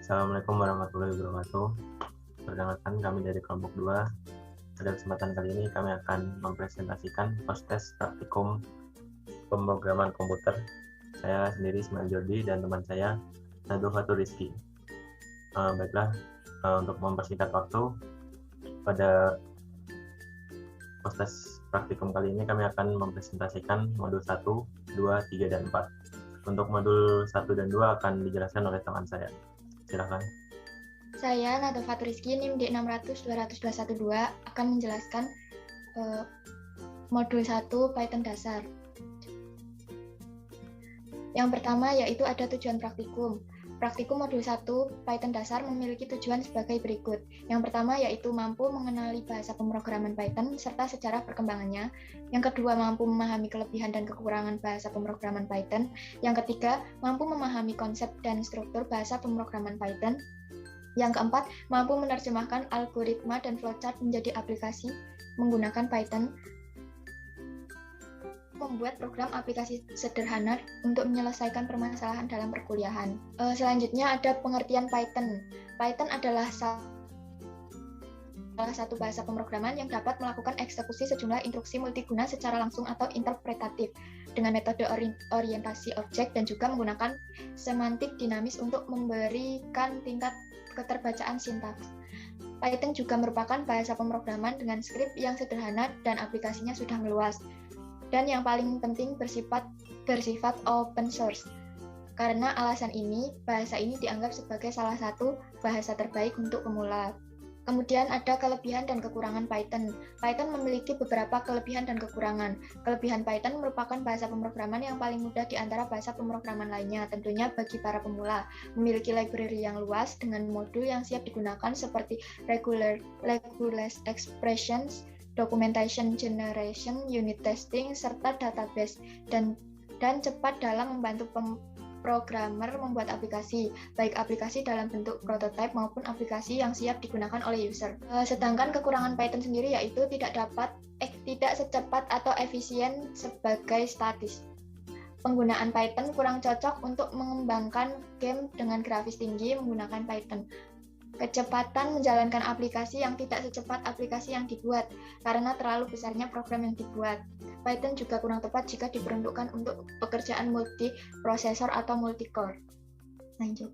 Assalamualaikum warahmatullahi wabarakatuh. Perkenalkan, kami dari kelompok 2. Pada kesempatan kali ini kami akan mempresentasikan post-test praktikum pemrograman komputer. Saya sendiri Ismail Jordi dan teman saya Nadul Fatur Rizky. Baiklah, untuk mempersingkat waktu, pada post-test praktikum kali ini kami akan mempresentasikan modul 1, 2, 3, dan 4. Untuk modul 1 dan 2 akan dijelaskan oleh teman saya. Silakan. Saya Nadul Fatur Rizky, NIM D600-20212 akan menjelaskan modul 1 Python dasar. Yang pertama yaitu ada tujuan praktikum. Praktikum modul 1 Python dasar memiliki tujuan sebagai berikut. Yang pertama yaitu mampu mengenali bahasa pemrograman Python serta sejarah perkembangannya. Yang kedua, mampu memahami kelebihan dan kekurangan bahasa pemrograman Python. Yang ketiga, mampu memahami konsep dan struktur bahasa pemrograman Python. Yang keempat, mampu menerjemahkan algoritma dan flowchart menjadi aplikasi menggunakan Python. Membuat program aplikasi sederhana untuk menyelesaikan permasalahan dalam perkuliahan. Selanjutnya ada pengertian Python. Python adalah salah satu bahasa pemrograman yang dapat melakukan eksekusi sejumlah instruksi multiguna secara langsung atau interpretatif dengan metode orientasi objek dan juga menggunakan semantik dinamis untuk memberikan tingkat keterbacaan sintaks. Python juga merupakan bahasa pemrograman dengan skrip yang sederhana dan aplikasinya sudah meluas. Dan yang paling penting bersifat open source. Karena alasan ini, bahasa ini dianggap sebagai salah satu bahasa terbaik untuk pemula. Kemudian ada kelebihan dan kekurangan Python. Python memiliki beberapa kelebihan dan kekurangan. Kelebihan Python merupakan bahasa pemrograman yang paling mudah di antara bahasa pemrograman lainnya, tentunya bagi para pemula. Memiliki library yang luas dengan modul yang siap digunakan seperti regular expressions, documentation generation, unit testing, serta database, dan cepat dalam membantu programmer membuat aplikasi, baik aplikasi dalam bentuk prototype maupun aplikasi yang siap digunakan oleh user. Sedangkan kekurangan Python sendiri yaitu tidak secepat atau efisien sebagai statis. Penggunaan Python kurang cocok untuk mengembangkan game dengan grafis tinggi menggunakan Python. Kecepatan menjalankan aplikasi yang tidak secepat aplikasi yang dibuat karena terlalu besarnya program yang dibuat. Python juga kurang tepat jika diperuntukkan untuk pekerjaan multiprosesor atau multicore. Lanjut.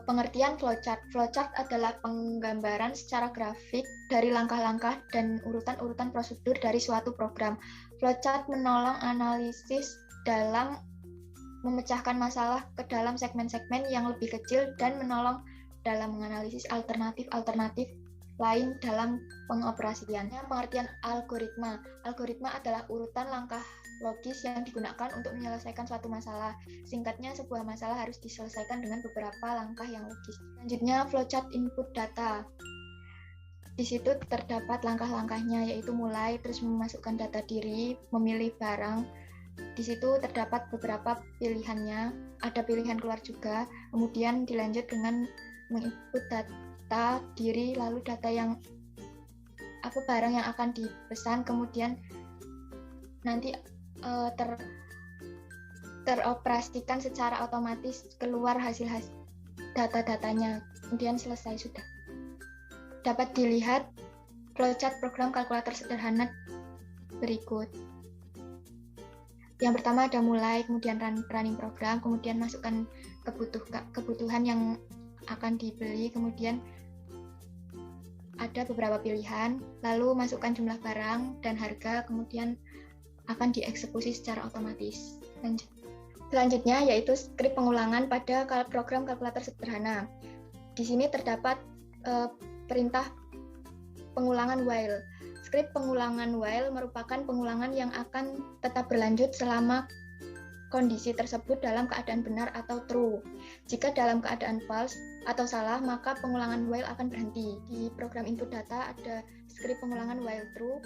Pengertian flowchart. Flowchart adalah penggambaran secara grafik dari langkah-langkah dan urutan-urutan prosedur dari suatu program. Flowchart menolong analisis dalam memecahkan masalah ke dalam segmen-segmen yang lebih kecil dan menolong dalam menganalisis alternatif-alternatif lain dalam pengoperasiannya. Pengertian algoritma. Algoritma adalah urutan langkah logis yang digunakan untuk menyelesaikan suatu masalah. Singkatnya, sebuah masalah harus diselesaikan dengan beberapa langkah yang logis. Selanjutnya, flowchart input data. Di situ terdapat langkah-langkahnya, yaitu mulai terus memasukkan data diri, memilih barang. Di situ terdapat beberapa pilihannya, ada pilihan keluar juga, kemudian dilanjut dengan menginput data diri, lalu data yang barang yang akan dipesan, kemudian nanti teroperasikan secara otomatis keluar hasil data-datanya, kemudian selesai sudah. Dapat dilihat flowchart program kalkulator sederhana berikut. Yang pertama ada mulai, kemudian running program, kemudian masukkan kebutuhan yang akan dibeli, kemudian ada beberapa pilihan, lalu masukkan jumlah barang dan harga, kemudian akan dieksekusi secara otomatis. Selanjutnya yaitu skrip pengulangan pada program kalkulator sederhana. Di sini terdapat perintah pengulangan while. Skrip pengulangan while merupakan pengulangan yang akan tetap berlanjut selama kondisi tersebut dalam keadaan benar atau true. Jika dalam keadaan false atau salah, maka pengulangan while akan berhenti. Di program input data ada skrip pengulangan while true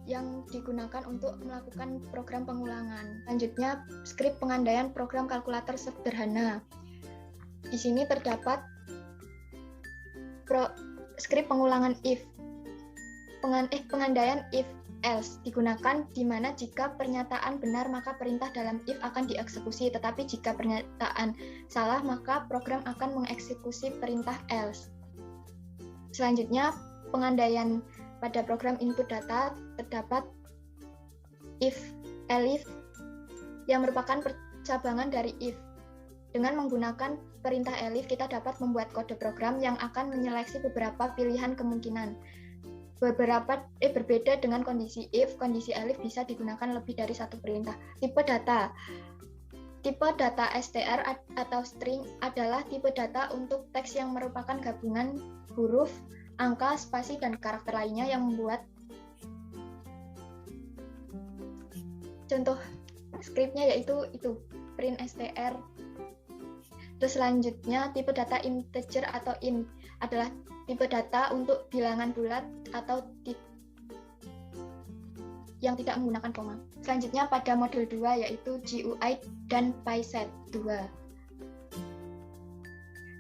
yang digunakan untuk melakukan program pengulangan. Selanjutnya, skrip pengandaian program kalkulator sederhana. Di sini terdapat skrip pengulangan if. Pengandaian if else digunakan di mana jika pernyataan benar maka perintah dalam if akan dieksekusi, tetapi jika pernyataan salah maka program akan mengeksekusi perintah else. Selanjutnya, pengandaian pada program input data terdapat if, elif yang merupakan percabangan dari if. Dengan menggunakan perintah elif, kita dapat membuat kode program yang akan menyeleksi beberapa pilihan kemungkinan. Berbeda dengan kondisi if, kondisi elif bisa digunakan lebih dari satu perintah. Tipe data. Tipe data str atau string adalah tipe data untuk teks yang merupakan gabungan huruf, angka, spasi, dan karakter lainnya yang membuat contoh skripnya yaitu itu print str. Terus selanjutnya tipe data integer atau int adalah tipe data untuk bilangan bulat atau yang tidak menggunakan koma. Selanjutnya pada modul 2 yaitu GUI dan PySet 2.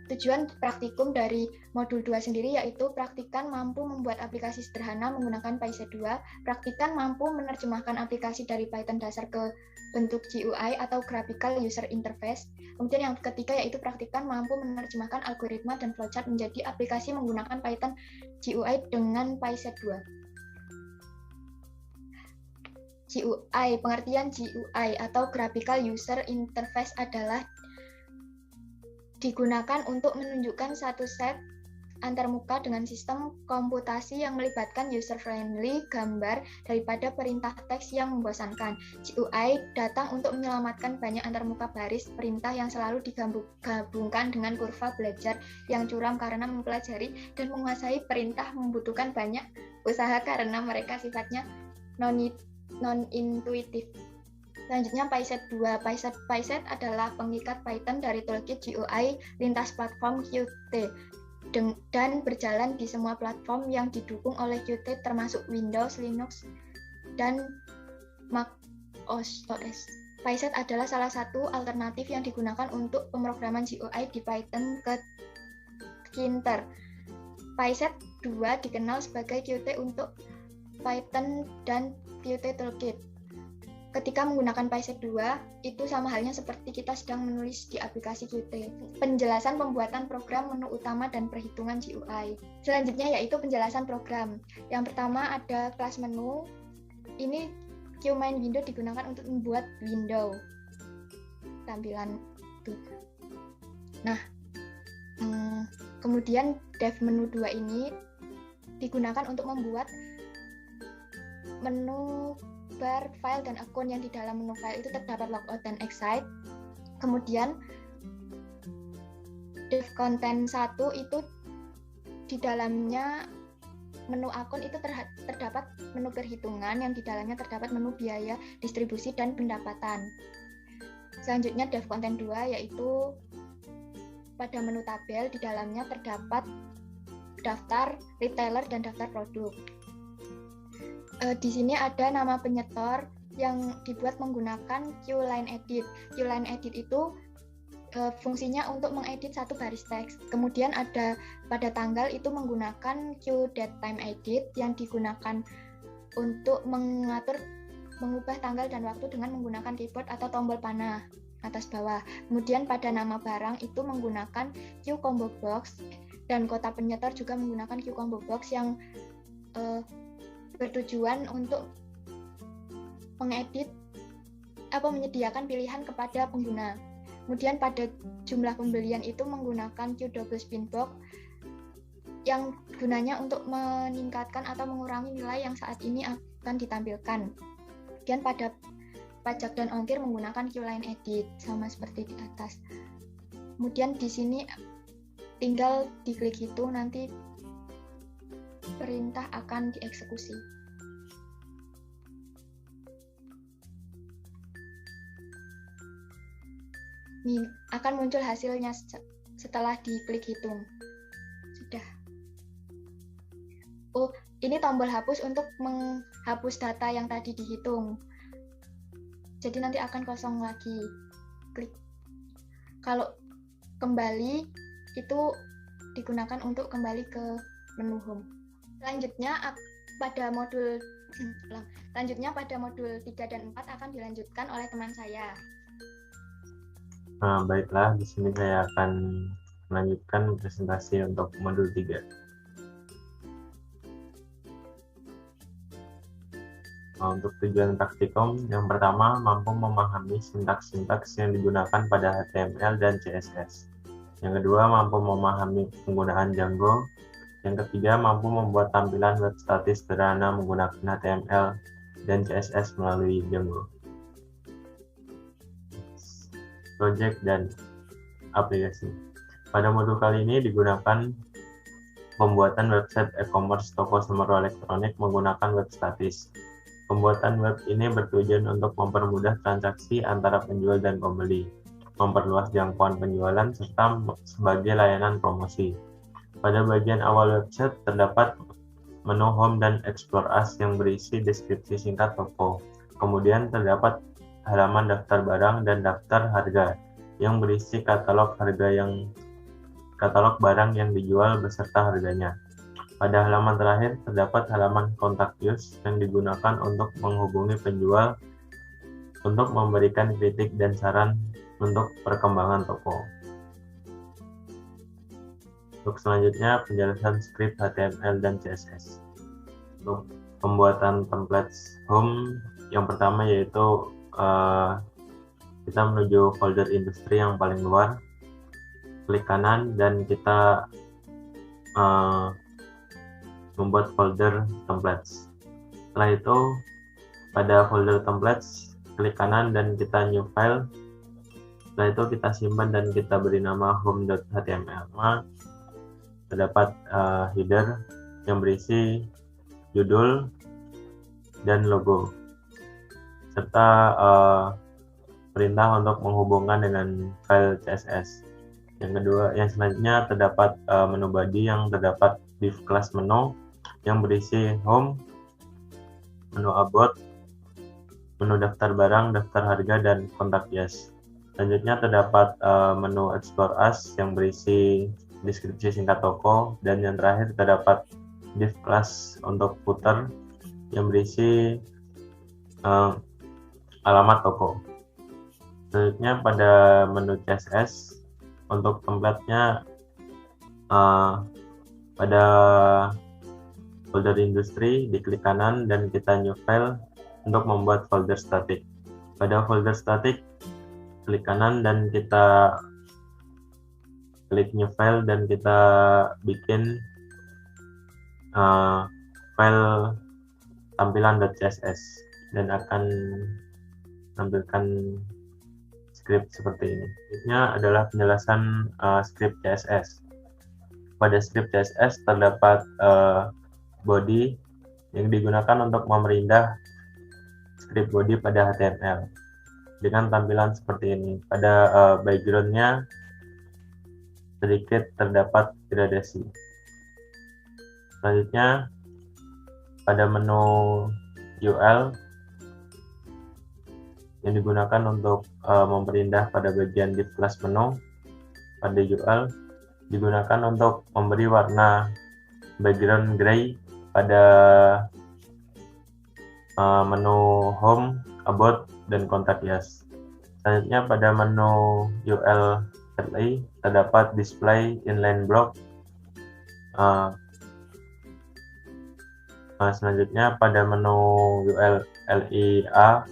Tujuan praktikum dari modul 2 sendiri yaitu praktikan mampu membuat aplikasi sederhana menggunakan PySet 2, praktikan mampu menerjemahkan aplikasi dari Python dasar ke bentuk GUI atau Graphical User Interface. Kemudian yang ketiga yaitu praktikan mampu menerjemahkan algoritma dan flowchart menjadi aplikasi menggunakan Python GUI dengan PySet 2. GUI, pengertian GUI atau Graphical User Interface adalah digunakan untuk menunjukkan satu set antarmuka dengan sistem komputasi yang melibatkan user-friendly gambar daripada perintah teks yang membosankan. GUI datang untuk menyelamatkan banyak antarmuka baris perintah yang selalu digabungkan dengan kurva belajar yang curam karena mempelajari dan menguasai perintah membutuhkan banyak usaha karena mereka sifatnya non-intuitif. Selanjutnya PySet 2. PySet adalah pengikat Python dari toolkit GUI lintas platform Qt dan berjalan di semua platform yang didukung oleh Qt termasuk Windows, Linux, dan Mac OS. PySet adalah salah satu alternatif yang digunakan untuk pemrograman GUI di Python ke Tkinter. PySet 2 dikenal sebagai Qt untuk Python dan Qt Toolkit. Ketika menggunakan PySet 2, itu sama halnya seperti kita sedang menulis di aplikasi Qt. Penjelasan pembuatan program menu utama dan perhitungan GUI. Selanjutnya yaitu penjelasan program. Yang pertama ada kelas menu. Ini QMain window digunakan untuk membuat window. Tampilan itu. Nah, kemudian dev menu 2 ini digunakan untuk membuat menu bar, file, dan akun. Yang di dalam menu file itu terdapat logout dan excite. Kemudian dev content 1 itu di dalamnya menu akun itu terdapat menu perhitungan, yang di dalamnya terdapat menu biaya, distribusi, dan pendapatan. Selanjutnya dev content 2 yaitu pada menu tabel, di dalamnya terdapat daftar retailer dan daftar produk. Di sini ada nama penyetor yang dibuat menggunakan QLine Edit. QLine Edit itu fungsinya untuk mengedit satu baris teks. Kemudian ada pada tanggal itu menggunakan QDateTime Edit yang digunakan untuk mengubah tanggal dan waktu dengan menggunakan keyboard atau tombol panah atas bawah. Kemudian pada nama barang itu menggunakan QComboBox, dan kota penyetor juga menggunakan QComboBox yang bertujuan untuk mengedit menyediakan pilihan kepada pengguna. Kemudian pada jumlah pembelian itu menggunakan QDoubleSpinBox yang gunanya untuk meningkatkan atau mengurangi nilai yang saat ini akan ditampilkan. Kemudian pada pajak dan ongkir menggunakan QLine Edit sama seperti di atas. Kemudian di sini tinggal diklik hitung, nanti perintah akan dieksekusi. Ini akan muncul hasilnya setelah diklik hitung. Sudah. Oh, ini tombol hapus untuk menghapus data yang tadi dihitung. Jadi nanti akan kosong lagi. Klik. Kalau kembali itu digunakan untuk kembali ke menu home. Selanjutnya pada modul Selanjutnya pada modul 3 dan 4 akan dilanjutkan oleh teman saya. Nah, baiklah, di sini saya akan melanjutkan presentasi untuk modul 3. Nah, untuk tujuan praktikum, yang pertama, mampu memahami sintaks-sintaks yang digunakan pada HTML dan CSS. Yang kedua, mampu memahami penggunaan Django. Yang ketiga, mampu membuat tampilan web statis sederhana menggunakan HTML dan CSS melalui Django. Project dan aplikasi. Pada modul kali ini digunakan pembuatan website e-commerce toko summero elektronik menggunakan web statis. Pembuatan web ini bertujuan untuk mempermudah transaksi antara penjual dan pembeli, memperluas jangkauan penjualan, serta sebagai layanan promosi. Pada bagian awal website terdapat menu Home dan Explore Us yang berisi deskripsi singkat toko. Kemudian terdapat halaman daftar barang dan daftar harga yang berisi katalog barang yang dijual beserta harganya. Pada halaman terakhir terdapat halaman Contact Us yang digunakan untuk menghubungi penjual untuk memberikan kritik dan saran untuk perkembangan toko. Untuk selanjutnya penjelasan script HTML dan CSS. Untuk pembuatan template home yang pertama yaitu kita menuju folder industri yang paling luar, klik kanan dan kita membuat folder templates. Setelah itu pada folder templates klik kanan dan kita new file. Setelah itu kita simpan dan kita beri nama home.html. Terdapat header yang berisi judul dan logo serta perintah untuk menghubungkan dengan file CSS. Yang selanjutnya terdapat menu body yang terdapat div class menu yang berisi home, menu about, menu daftar barang, daftar harga, dan kontak us. Selanjutnya terdapat menu Explore Us yang berisi deskripsi singkat toko, dan yang terakhir terdapat div class untuk footer yang berisi alamat toko. Selanjutnya pada menu CSS untuk template-nya pada folder industri diklik kanan dan kita new file untuk membuat folder static. Pada folder static klik kanan dan kita klik new file dan kita bikin file tampilan.css dan akan menampilkan script seperti ini. Ini adalah penjelasan script CSS. Pada script CSS terdapat body yang digunakan untuk memerindah script body pada HTML dengan tampilan seperti ini. Pada background-nya sedikit terdapat gradasi. Selanjutnya pada menu UL yang digunakan untuk memperindah pada bagian div class menu. Pada UL digunakan untuk memberi warna background gray pada menu home, about, dan contact us. Selanjutnya pada menu UL terdapat display inline block. Selanjutnya pada menu UL LIA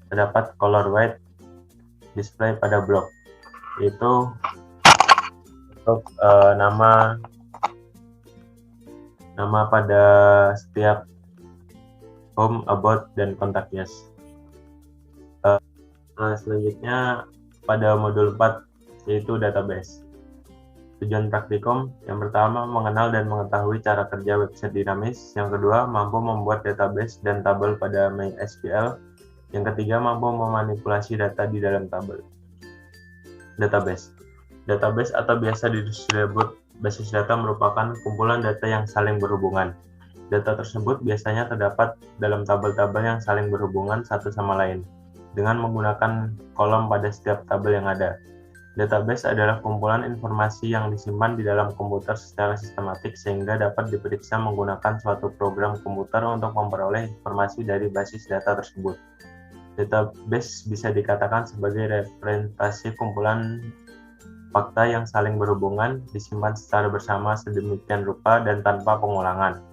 terdapat color white display pada blok, yaitu untuk nama pada setiap home, about, dan contact us. Selanjutnya pada modul 4 yaitu database. Tujuan praktikum yang pertama mengenal dan mengetahui cara kerja website dinamis. Yang kedua mampu membuat database dan tabel pada MySQL. Yang ketiga mampu memanipulasi data di dalam tabel. Database atau biasa disebut basis data merupakan kumpulan data yang saling berhubungan. Data tersebut biasanya terdapat dalam tabel-tabel yang saling berhubungan satu sama lain dengan menggunakan kolom pada setiap tabel yang ada. Database adalah kumpulan informasi yang disimpan di dalam komputer secara sistematik sehingga dapat diperiksa menggunakan suatu program komputer untuk memperoleh informasi dari basis data tersebut. Database bisa dikatakan sebagai representasi kumpulan fakta yang saling berhubungan, disimpan secara bersama sedemikian rupa dan tanpa pengulangan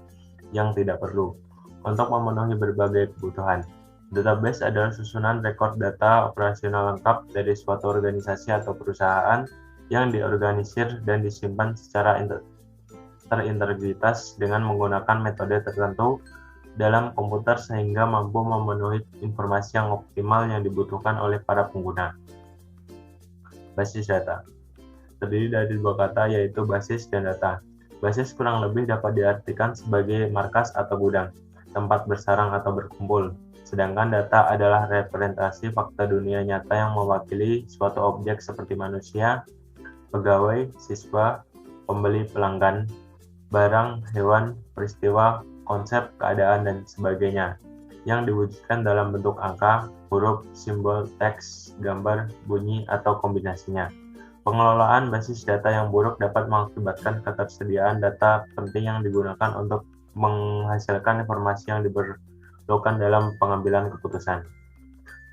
yang tidak perlu untuk memenuhi berbagai kebutuhan. Database adalah susunan rekor data operasional lengkap dari suatu organisasi atau perusahaan yang diorganisir dan disimpan secara terintegritas dengan menggunakan metode tertentu dalam komputer sehingga mampu memenuhi informasi yang optimal yang dibutuhkan oleh para pengguna. Basis data terdiri dari dua kata, yaitu basis dan data. Basis kurang lebih dapat diartikan sebagai markas atau gudang, tempat bersarang atau berkumpul. Sedangkan data adalah representasi fakta dunia nyata yang mewakili suatu objek seperti manusia, pegawai, siswa, pembeli, pelanggan, barang, hewan, peristiwa, konsep, keadaan, dan sebagainya, yang diwujudkan dalam bentuk angka, huruf, simbol, teks, gambar, bunyi, atau kombinasinya. Pengelolaan basis data yang buruk dapat mengakibatkan ketersediaan data penting yang digunakan untuk menghasilkan informasi yang diperlukan dalam pengambilan keputusan.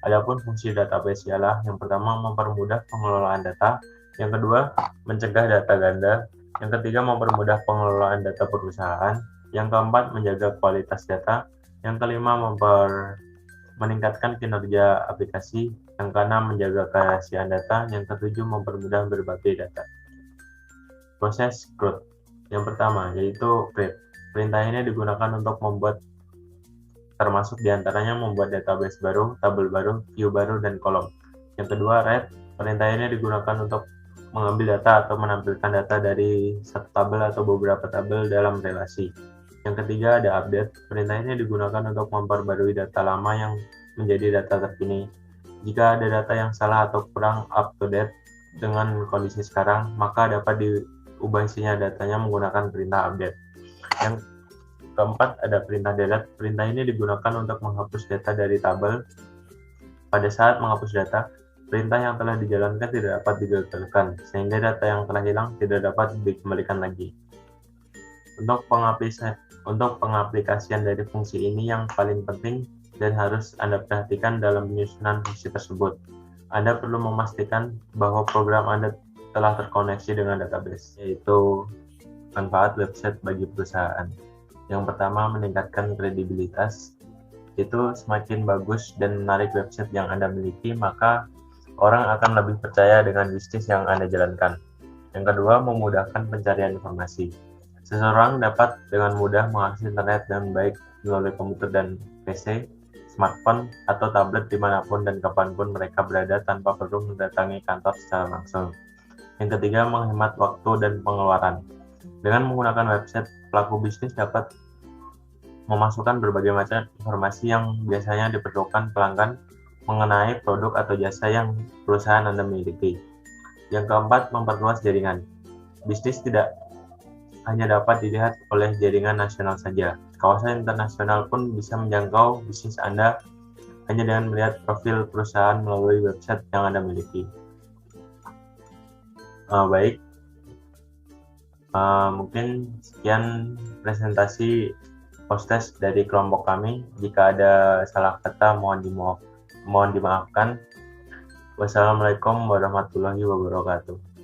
Adapun fungsi database ialah yang pertama mempermudah pengelolaan data, yang kedua mencegah data ganda, yang ketiga mempermudah pengelolaan data perusahaan, yang keempat menjaga kualitas data, yang kelima meningkatkan kinerja aplikasi, yang keenam menjaga kerahasiaan data, yang ketujuh mempermudah berbagai data. Proses CRUD. Yang pertama yaitu create. Perintah ini digunakan untuk membuat, termasuk diantaranya membuat database baru, tabel baru, view baru, dan kolom. Yang kedua write. Perintah ini digunakan untuk mengambil data atau menampilkan data dari satu tabel atau beberapa tabel dalam relasi. Yang ketiga ada update. Perintah ini digunakan untuk memperbarui data lama yang menjadi data terkini. Jika ada data yang salah atau kurang up to date dengan kondisi sekarang, maka dapat diubah isinya datanya menggunakan perintah update. Yang keempat ada perintah delete. Perintah ini digunakan untuk menghapus data dari tabel. Pada saat menghapus data, perintah yang telah dijalankan tidak dapat digagalkan, sehingga data yang telah hilang tidak dapat dikembalikan lagi. Untuk pengaplikasian dari fungsi ini yang paling penting dan harus Anda perhatikan dalam penyusunan fungsi tersebut, Anda perlu memastikan bahwa program Anda telah terkoneksi dengan database, yaitu manfaat website bagi perusahaan. Yang pertama, meningkatkan kredibilitas. Itu semakin bagus dan menarik website yang Anda miliki, maka orang akan lebih percaya dengan bisnis yang Anda jalankan. Yang kedua, memudahkan pencarian informasi. Seseorang dapat dengan mudah mengakses internet dan baik melalui komputer dan PC, smartphone, atau tablet dimanapun dan kapanpun mereka berada tanpa perlu mendatangi kantor secara langsung. Yang ketiga, menghemat waktu dan pengeluaran. Dengan menggunakan website, pelaku bisnis dapat memasukkan berbagai macam informasi yang biasanya diperlukan pelanggan mengenai produk atau jasa yang perusahaan Anda miliki. Yang keempat, memperluas jaringan. Bisnis tidak hanya dapat dilihat oleh jaringan nasional saja. Kawasan internasional pun bisa menjangkau bisnis Anda hanya dengan melihat profil perusahaan melalui website yang Anda miliki. Baik, mungkin sekian presentasi post-test dari kelompok kami. Jika ada salah kata mohon dimaafkan. Wassalamualaikum warahmatullahi wabarakatuh.